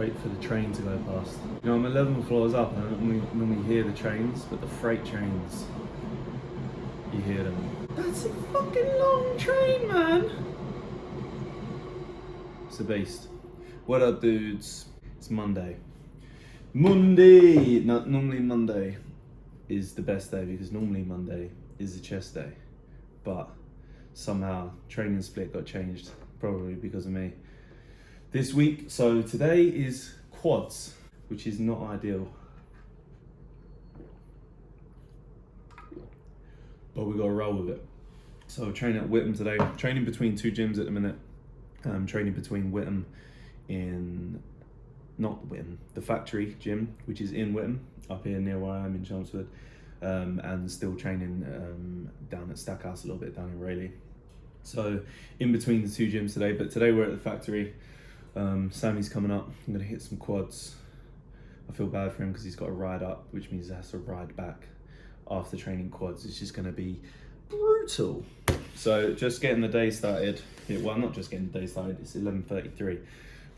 wait for the train to go past. You know, I'm 11 floors up and I don't normally hear the trains, but the freight trains, you hear them. That's a fucking long train, man! It's a beast. What up, dudes? It's Monday. Normally Monday is the best day because normally Monday is the chest day. But somehow training split got changed, probably because of me. This week, so today is quads, which is not ideal. But we gotta roll with it. So training at Whittam today, training between two gyms at the minute. Training between Whittam the factory gym, which is in Whittam, up here near where I am in Chelmsford, and still training down at Stackhouse a little bit down in Rayleigh. So in between the two gyms today, but today we're at the factory. Sammy's coming up. I'm gonna hit some quads. I feel bad for him because he's got to ride up, which means he has to ride back after training quads. It's just gonna be brutal. So just getting the day started. Well, not just getting the day started, it's 11:33.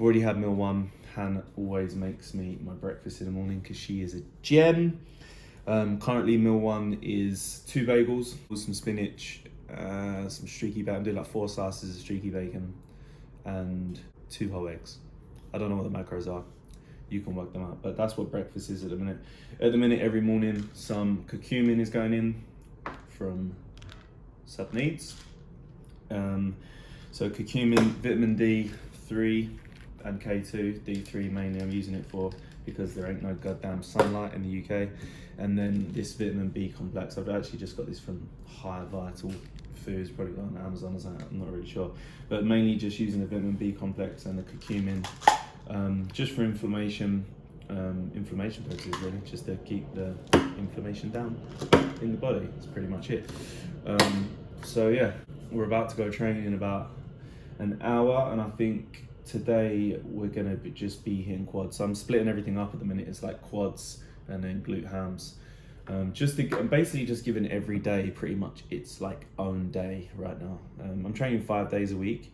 Already had meal one. Hannah always makes me my breakfast in the morning because she is a gem. Currently meal one is 2 bagels with some spinach, some streaky bacon. I'm doing like 4 slices of streaky bacon and 2 whole eggs. I don't know what the macros are. You can work them out, but that's what breakfast is at the minute. At the minute, every morning, some curcumin is going in from Sub Needs. So curcumin, vitamin D3 and K2, D3 mainly I'm using it for because there ain't no goddamn sunlight in the UK. And then this vitamin B complex, I've actually just got this from High Vital Foods, probably on Amazon or something, I'm not really sure. But mainly just using the vitamin B complex and the curcumin, just for inflammation purposes really, just to keep the inflammation down in the body. That's pretty much it. So yeah, we're about to go training in about an hour, and I think today we're gonna just be hitting quads. So I'm splitting everything up at the minute. It's like quads and then glute hams. I'm basically just giving every day pretty much its like own day right now. I'm training 5 days a week,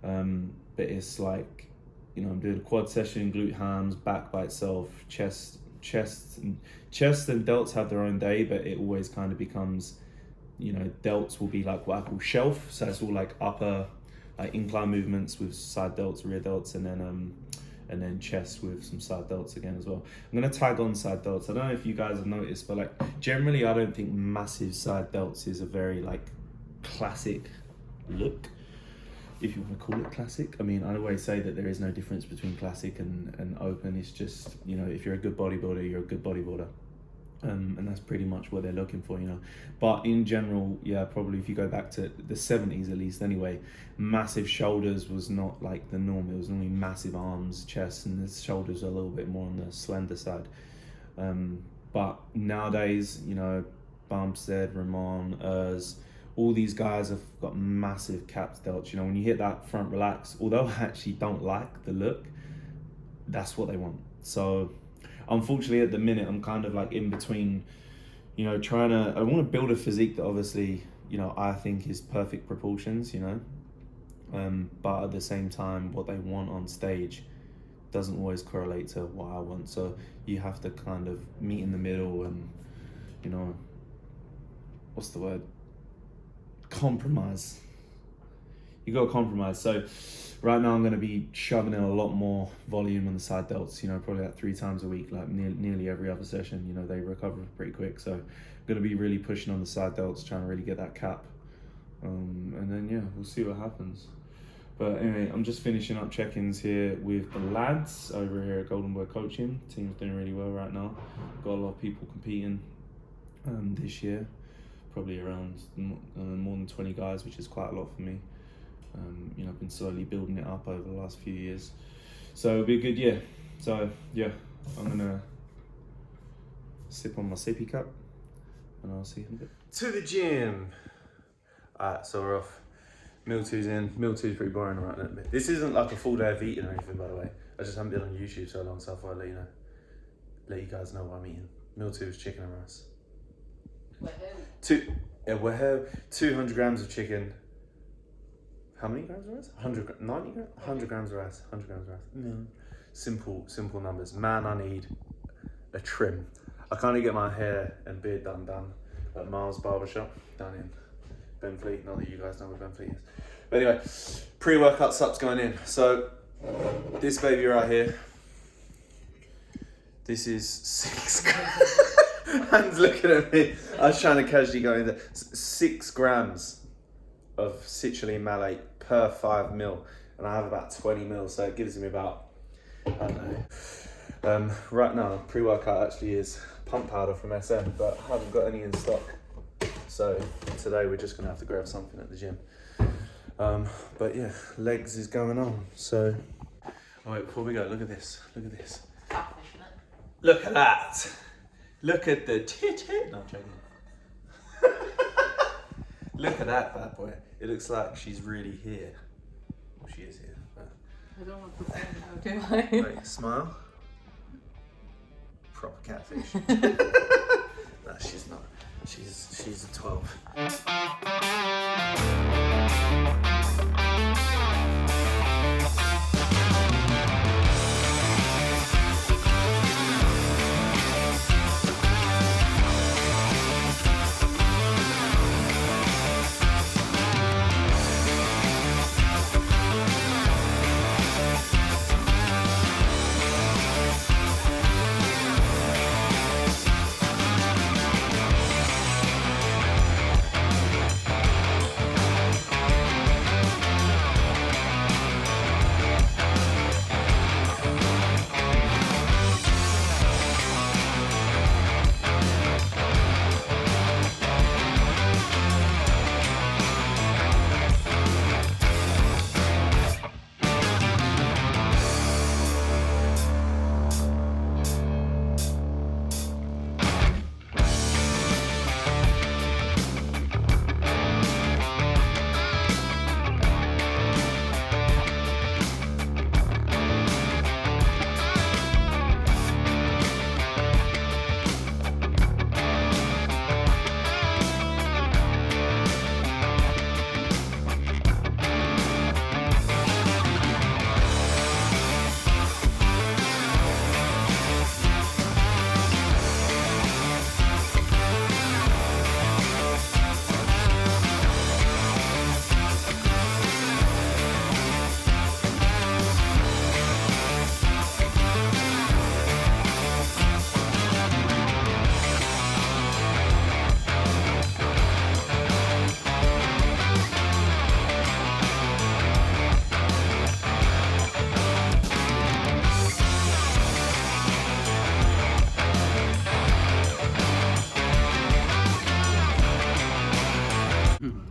but it's like, you know, I'm doing a quad session, glute hams, back by itself, chest and delts have their own day, but it always kind of becomes, you know, delts will be like what I call shelf. So it's all like upper, like incline movements with side delts, rear delts, and then chest with some side delts again as well. I'm gonna tag on side delts. I don't know if you guys have noticed, but like generally I don't think massive side delts is a very like classic look, if you want to call it classic. I mean, I always say that there is no difference between classic and open. It's just, you know, if you're a good bodybuilder, you're a good bodybuilder. And that's pretty much what they're looking for, you know. But in general, yeah, probably if you go back to the 70s at least anyway, massive shoulders was not like the norm. It was normally massive arms, chest, and the shoulders are a little bit more on the slender side. But nowadays, you know, Bumstead, Ramon, all these guys have got massive capped delts. You know, when you hit that front relax, although I actually don't like the look, that's what they want. So unfortunately at the minute I'm kind of like in between, you know, I want to build a physique that obviously, you know, I think is perfect proportions, you know, but at the same time what they want on stage doesn't always correlate to what I want. So you have to kind of meet in the middle and, you know, what's the word? Compromise. You got to compromise. So right now I'm going to be shoving in a lot more volume on the side delts, you know, probably like 3 times a week, like nearly every other session. You know, they recover pretty quick. So I'm going to be really pushing on the side delts, trying to really get that cap. And then, yeah, we'll see what happens. But anyway, I'm just finishing up check-ins here with the lads over here at Golden Boy Coaching. Team's doing really well right now. Got a lot of people competing this year. Probably around more than 20 guys, which is quite a lot for me. You know, I've been slowly building it up over the last few years. So it'll be a good year. So yeah, I'm gonna sip on my sippy cup and I'll see you in a bit. To the gym. Alright, so we're off. Meal two's in. Meal two's pretty boring right now. This isn't like a full day of eating or anything, by the way. I just haven't been on YouTube so long, so I thought I'd let you guys know what I'm eating. Meal two is chicken and rice. We have 200 grams of chicken, how many grams of rice? 90 grams? 100 grams of rice. 100 grams of rice. No. Simple numbers. Man, I need a trim. I can't even get my hair and beard done at Miles Barbershop down in Benfleet. Not that you guys know where Benfleet is. But anyway, pre-workout sup's going in. So this baby right here, this is 6 grams. Hands looking at me. I was trying to casually go in there. 6 grams of citrulline malate per 5 mil, and I have about 20 mil, so it gives me about, I don't know. Right now, pre-workout actually is pump powder from SM, but I haven't got any in stock. So today we're just gonna have to grab something at the gym. But yeah, legs is going on. So, oh wait, before we go, look at this. Look at this. Look at that. Look at the titty. No, I'm joking. Look at that bad boy. It looks like she's really here. Well, she is here. But... I don't want to say now, do I? Wait, smile. Proper catfish. No, she's not. She's a 12.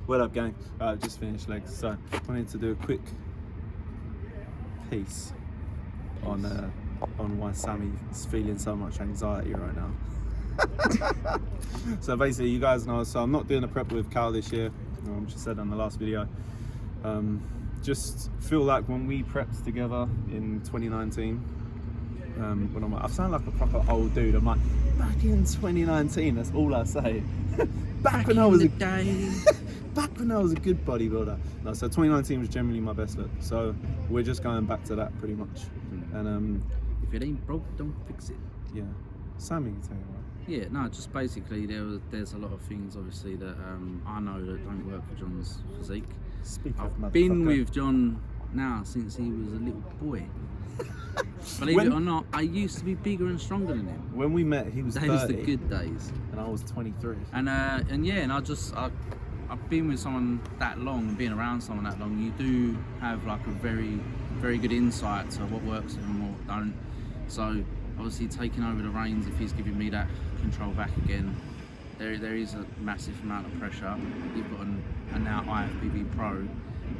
What up, gang? I've just finished legs, so I wanted to do a quick piece on why Sammy is feeling so much anxiety right now. So basically, you guys know, so I'm not doing a prep with Cal this year, which I said on the last video. Just feel like when we prepped together in 2019, when I'm like, I sound like a proper old dude. I'm like, back in 2019, that's all I say. back when I was back when I was a good bodybuilder. No, so 2019 was generally my best look. So we're just going back to that pretty much. And if it ain't broke, don't fix it. Yeah, Sammy, tell you what. Yeah, no, just basically there's a lot of things obviously that I know that don't work for John's physique. I've been with John now since he was a little boy. Believe it or not, I used to be bigger and stronger than him. When we met, he was 30. Those the good days. And I was 23. And I've been with someone that long and being around someone that long, you do have like a very, very good insight to what works and what don't. So obviously taking over the reins, if he's giving me that control back again, there is a massive amount of pressure. You've got a now IFBB pro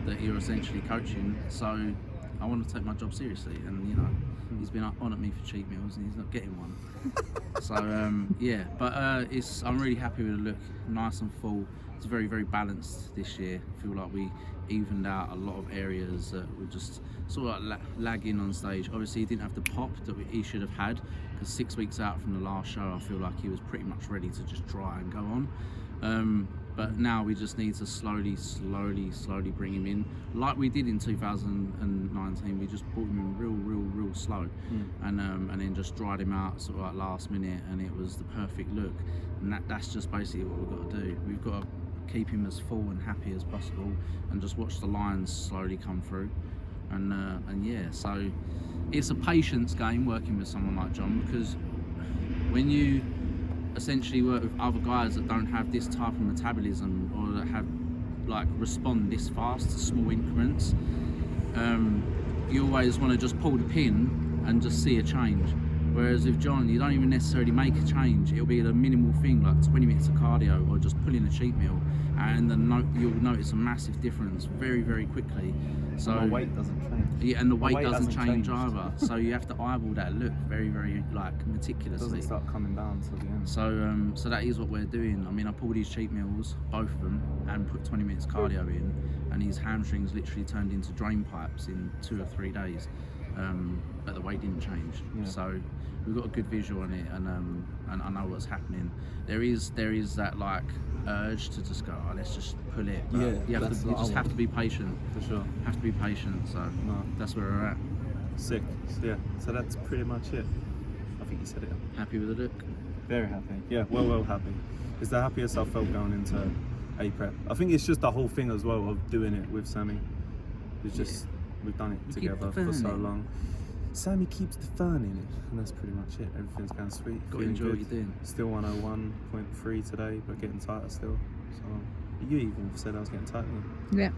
that you're essentially coaching. So I want to take my job seriously, and you know, he's been on at me for cheat meals and he's not getting one. So yeah, but I'm really happy with the look, nice and full. It's very, very balanced this year. I feel like we evened out a lot of areas that were just sort of like lagging on stage. Obviously he didn't have the pop that he should have had, because 6 weeks out from the last show I feel like he was pretty much ready to just try and go on. But now we just need to slowly bring him in, like we did in 2019. We just brought him in real slow, and then just dried him out sort of like last minute, and it was the perfect look. And that's just basically what we've got to do. We've got to keep him as full and happy as possible, and just watch the lines slowly come through. And yeah, so it's a patience game working with someone like John, because when you essentially work with other guys that don't have this type of metabolism, or that have like respond this fast to small increments, you always want to just pull the pin and just see a change. Whereas with John, you don't even necessarily make a change. It'll be a minimal thing, like 20 minutes of cardio or just pulling a cheat meal, and you'll notice a massive difference very quickly. So the weight doesn't change. Yeah, and the weight doesn't change either. So you have to eyeball that look very like meticulously. It doesn't start coming down till the end. So that is what we're doing. I mean, I pulled his cheat meals, both of them, and put 20 minutes cardio in, and his hamstrings literally turned into drain pipes in 2 or 3 days. But the weight didn't change. Yeah. So we've got a good visual on it, and I know what's happening. There is that like urge to just go, oh, let's just pull it. But you just have to be patient. For sure. Have to be patient. So that's where we're at. Sick. So that's pretty much it. I think you said it. Happy with the look? Very happy. Yeah, well happy. It's the happiest I felt going into a prep. I think it's just the whole thing as well of doing it with Sammy. It's just we've done it together for so long. Sammy keeps the fun in it, and that's pretty much it. Everything's going sweet. Got to enjoy what you're doing. Still 101.3 today, but getting tighter still. So you even said I was getting tighter. Yeah.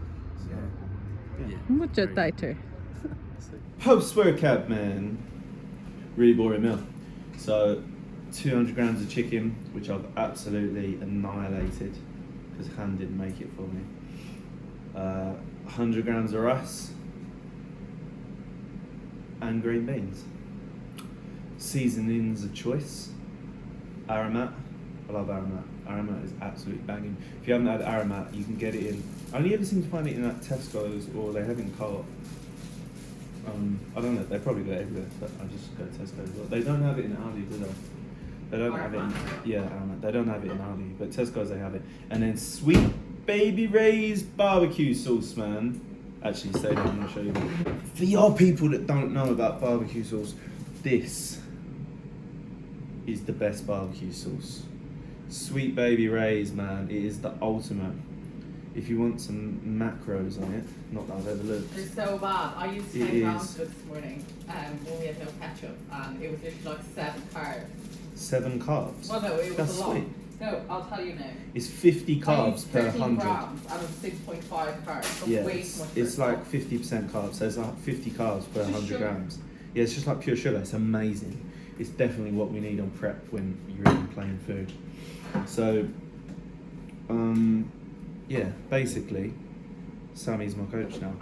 Yeah. What's your dietary? Post-workout, man. Really boring meal. So 200 grams of chicken, which I've absolutely annihilated because Han didn't make it for me. 100 grams of rice and green beans. Seasonings of choice. Aromat. I love Aromat. Aromat is absolutely banging. If you haven't had Aromat, you can get it in. I only ever seem to find it in like Tesco's, or they have it in Co-op. I don't know, they probably got it everywhere, but I just go to Tesco as well. They don't have it in Aldi, do they? They don't have it in, Aromat. They don't have it in Aldi, but Tesco's they have it. And then Sweet Baby Ray's barbecue sauce, man. Actually, stay there, I'm going to show you. For your people that don't know about barbecue sauce, this is the best barbecue sauce. Sweet Baby Ray's, man, it is the ultimate. If you want some macros on it, not that I've ever looked. They're so bad. I used 10 grams of it this morning when we had no ketchup, and it was literally like 7 carbs. 7 carbs? Well, no, it was a lot. Sweet. No, I'll tell you now. It's 50 carbs per 100. Grams and it was 6.5 carbs. So Yeah, way too much it's like 50% carbs, so it's like 50 carbs per 100 grams. Yeah, it's just like pure sugar. It's amazing. It's definitely what we need on prep when you're eating plain food. So, yeah, basically, Sammy's my coach now.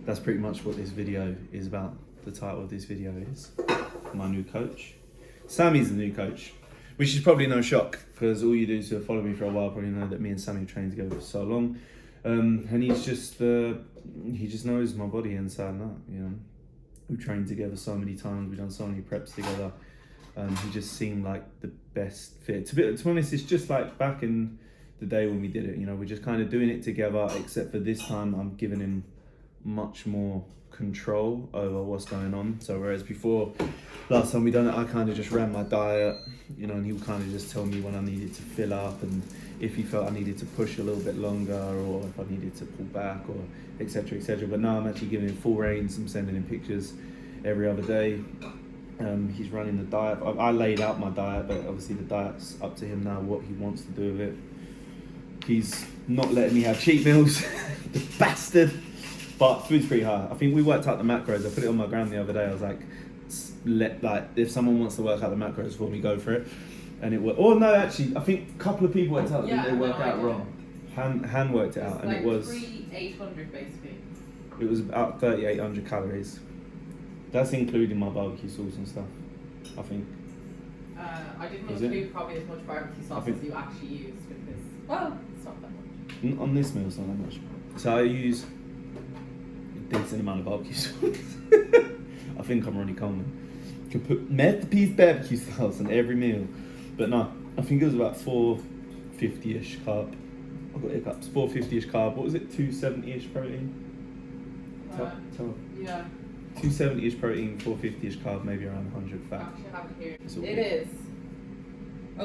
That's pretty much what this video is about. The title of this video is my new coach. Sammy's the new coach, which is probably no shock, because all you do is follow me for a while probably know that me and Sammy trained together for so long. And he's just, he just knows my body inside and out, you know. We've trained together so many times, we've done so many preps together. He just seemed like the best fit. To be honest, it's just like back in the day when we did it, you know, we're just kind of doing it together, except for this time I'm giving him much more control over what's going on. So whereas before, last time we done it, I kind of just ran my diet, you know, and he would kind of just tell me when I needed to fill up, and if he felt I needed to push a little bit longer, or if I needed to pull back, or etc. etc. But now I'm actually giving him full reins. I'm sending him pictures every other day. He's running the diet. I laid out my diet, but obviously the diet's up to him now, what he wants to do with it. He's not letting me have cheat meals, the bastard. But food's pretty high. I think we worked out the macros. I put it on my gram the other day. I was like, if someone wants to work out the macros for me, go for it. And it worked. Oh no, actually, I think a couple of people worked out. They worked out wrong. Han worked it out, and like it was 3,800 basically. It was about 3,800 calories. That's including my barbecue sauce and stuff, I think. I didn't include probably as much barbecue sauce as you actually used, because, well, it's not that much. On this meal, it's not that much. So I use a decent amount of barbecue sauce. I think I'm Ronnie Coleman. Can put meth-piece barbecue sauce on every meal. But no, I think it was about 450-ish carb I've got hiccups. 450-ish carb. What was it? 270-ish protein. Yeah. 270-ish protein, 450-ish carb, maybe around 100 fat. Actually, I have it here. It's all It good.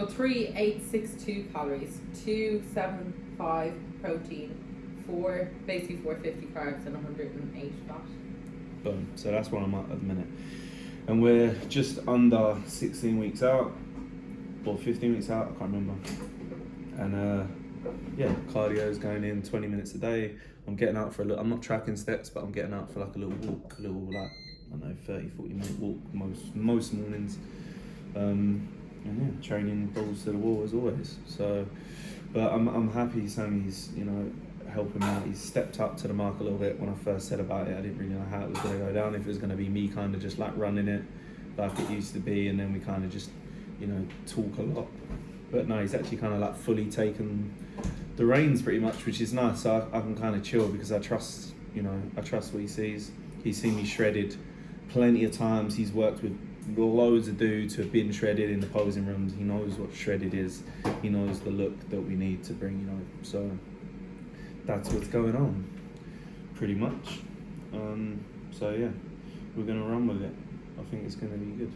is 3862 calories, 275 protein, basically 450 carbs, and 108 fat. Boom. So that's where I'm at the minute. And we're just under 16 weeks out, or 15 weeks out, I can't remember. And yeah, cardio's going in 20 minutes a day. I'm getting out for a little, I'm not tracking steps, but I'm getting out for like a little walk, like, I don't know, 30, 40 minute walk most mornings. And yeah, training balls to the wall as always. So, but I'm happy Sammy's, you know, helping me out. He's stepped up to the mark a little bit. When I first said about it, I didn't really know how it was going to go down, if it was going to be me kind of just like running it like it used to be, and then we kind of just, you know, talk a lot. But no, he's actually kind of like fully taken the reins pretty much, which is nice. So I can kind of chill because I trust, you know, I trust what he sees. He's seen me shredded plenty of times. He's worked with loads of dudes who have been shredded in the posing rooms. He knows what shredded is. He knows the look that we need to bring, you know. So that's what's going on, pretty much. So yeah, we're gonna run with it. I think it's gonna be good.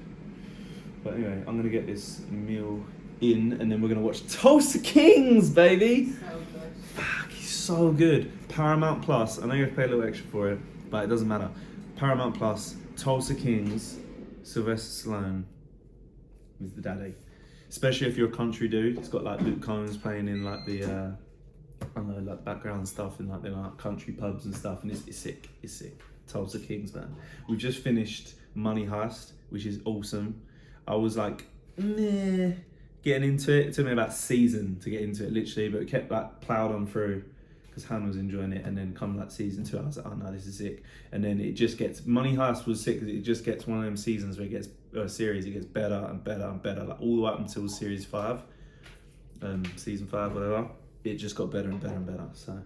But anyway, I'm gonna get this meal in, and then we're gonna watch Tulsa Kings, baby. So good. Fuck, he's so good. Paramount Plus. I know you have to pay a little extra for it, but it doesn't matter. Paramount Plus, Tulsa Kings, Sylvester Stallone is the daddy. Especially if you're a country dude. It's got like Luke Combs playing in like the I don't know, like background stuff in like the like country pubs and stuff, and it's sick. It's sick. Tulsa Kings, man. We've just finished Money Heist, which is awesome. I was like, meh, getting into it. It took me about a season to get into it, literally, but it kept like plowed on through because Han was enjoying it. And then come like season 2, I was like, oh no, this is sick. And then it just gets, Money Heist was sick because it just gets one of them seasons where it gets, series, it gets better and better and better, like all the way up until series 5, season 5, whatever. It just got better and better and better. So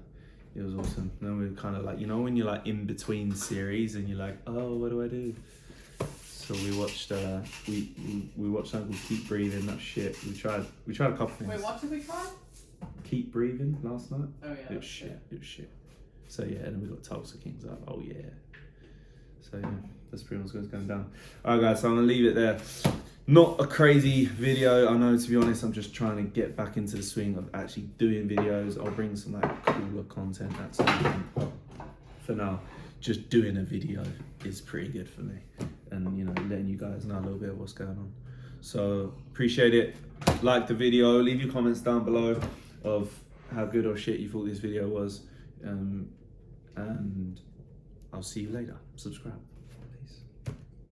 it was awesome. And then we were kind of like, you know, when you're like in between series and you're like, oh, what do I do? So we watched we watched something called Keep Breathing. That shit. We tried a couple things. Wait, what did we try? Keep Breathing last night. Oh yeah. It was shit. It was shit. So yeah, and then we got Tulsa Kings up. Oh yeah. So yeah, that's pretty much what's going down. Alright guys, so I'm gonna leave it there. Not a crazy video, I know, to be honest. I'm just trying to get back into the swing of actually doing videos. I'll bring some like cooler content at some point. But for now, just doing a video is pretty good for me. And you know, letting you guys know a little bit of what's going on. So appreciate it. Like the video, leave your comments down below of how good or shit you thought this video was. And I'll see you later. Subscribe.